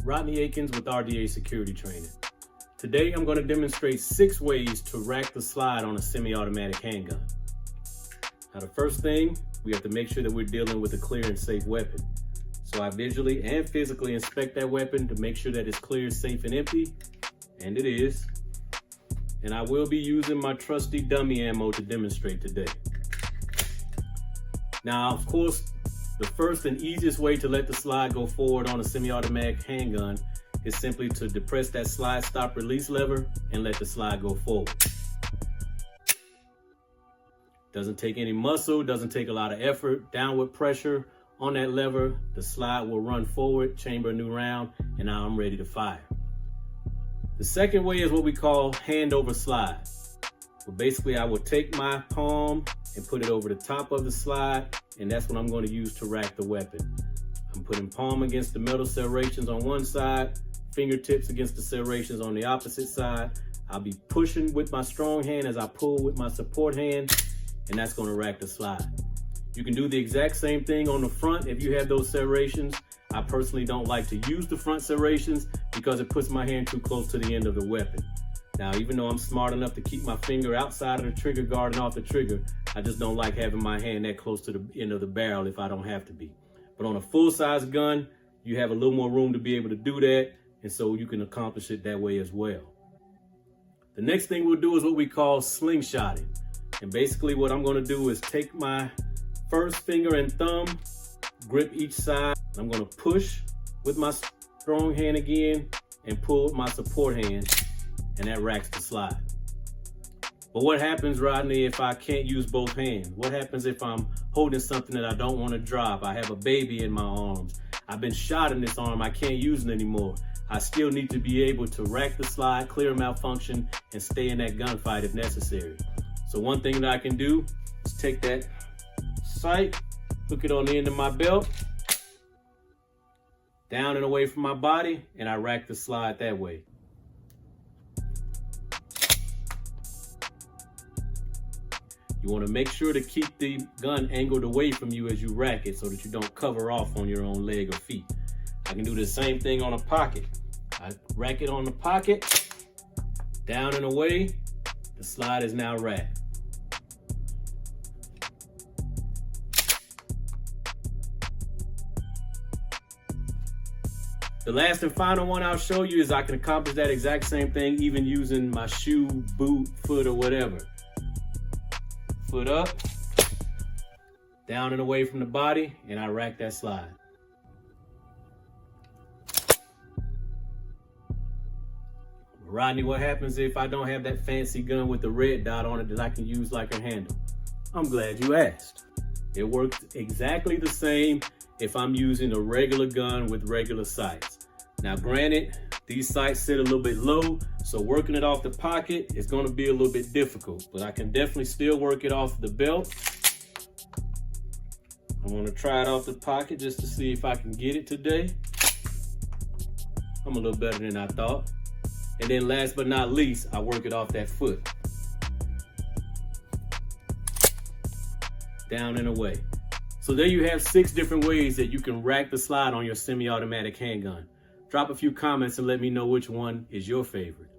Rodney Akins with RDA Security Training. Today I'm going to demonstrate 6 ways to rack the slide on a semi-automatic handgun. Now the first thing, we have to make sure that we're dealing with a clear and safe weapon. So I visually and physically inspect that weapon to make sure that it's clear, safe, and empty, and it is. And I will be using my trusty dummy ammo to demonstrate today. Now, of course, the first and easiest way to let the slide go forward on a semi-automatic handgun is simply to depress that slide stop release lever and let the slide go forward. Doesn't take any muscle, doesn't take a lot of effort. Downward pressure on that lever, the slide will run forward, chamber a new round, and now I'm ready to fire. The second way is what we call hand over slide. Well, basically I will take my palm and put it over the top of the slide, and that's what I'm going to use to rack the weapon. I'm putting palm against the metal serrations on one side, fingertips against the serrations on the opposite side. I'll be pushing with my strong hand as I pull with my support hand, and that's going to rack the slide. You can do the exact same thing on the front if you have those serrations. I personally don't like to use the front serrations because it puts my hand too close to the end of the weapon. Now, even though I'm smart enough to keep my finger outside of the trigger guard and off the trigger, I just don't like having my hand that close to the end of the barrel if I don't have to be. But on a full-size gun, you have a little more room to be able to do that, and so you can accomplish it that way as well. The next thing we'll do is what we call slingshotting. And basically what I'm going to do is take my first finger and thumb, grip each side. I'm going to push with my strong hand again and pull with my support hand, and that racks the slide. But what happens, Rodney, if I can't use both hands? What happens if I'm holding something that I don't want to drop? I have a baby in my arms. I've been shot in this arm. I can't use it anymore. I still need to be able to rack the slide, clear a malfunction, and stay in that gunfight if necessary. So one thing that I can do is take that sight, hook it on the end of my belt, down and away from my body, and I rack the slide that way. You want to make sure to keep the gun angled away from you as you rack it so that you don't cover off on your own leg or feet. I can do the same thing on a pocket. I rack it on the pocket, down and away, the slide is now racked. The last and final one I'll show you is I can accomplish that exact same thing even using my shoe, boot, foot, or whatever. Foot up, down and away from the body, and I rack that slide. Rodney, what happens if I don't have that fancy gun with the red dot on it that I can use like a handle? I'm glad you asked. It works exactly the same if I'm using a regular gun with regular sights. Now granted, these sights sit a little bit low, so working it off the pocket is going to be a little bit difficult, but I can definitely still work it off the belt. I'm going to try it off the pocket just to see if I can get it today. I'm a little better than I thought. And then last but not least, I work it off that foot. Down and away. So there you have 6 different ways that you can rack the slide on your semi-automatic handgun. Drop a few comments and let me know which one is your favorite.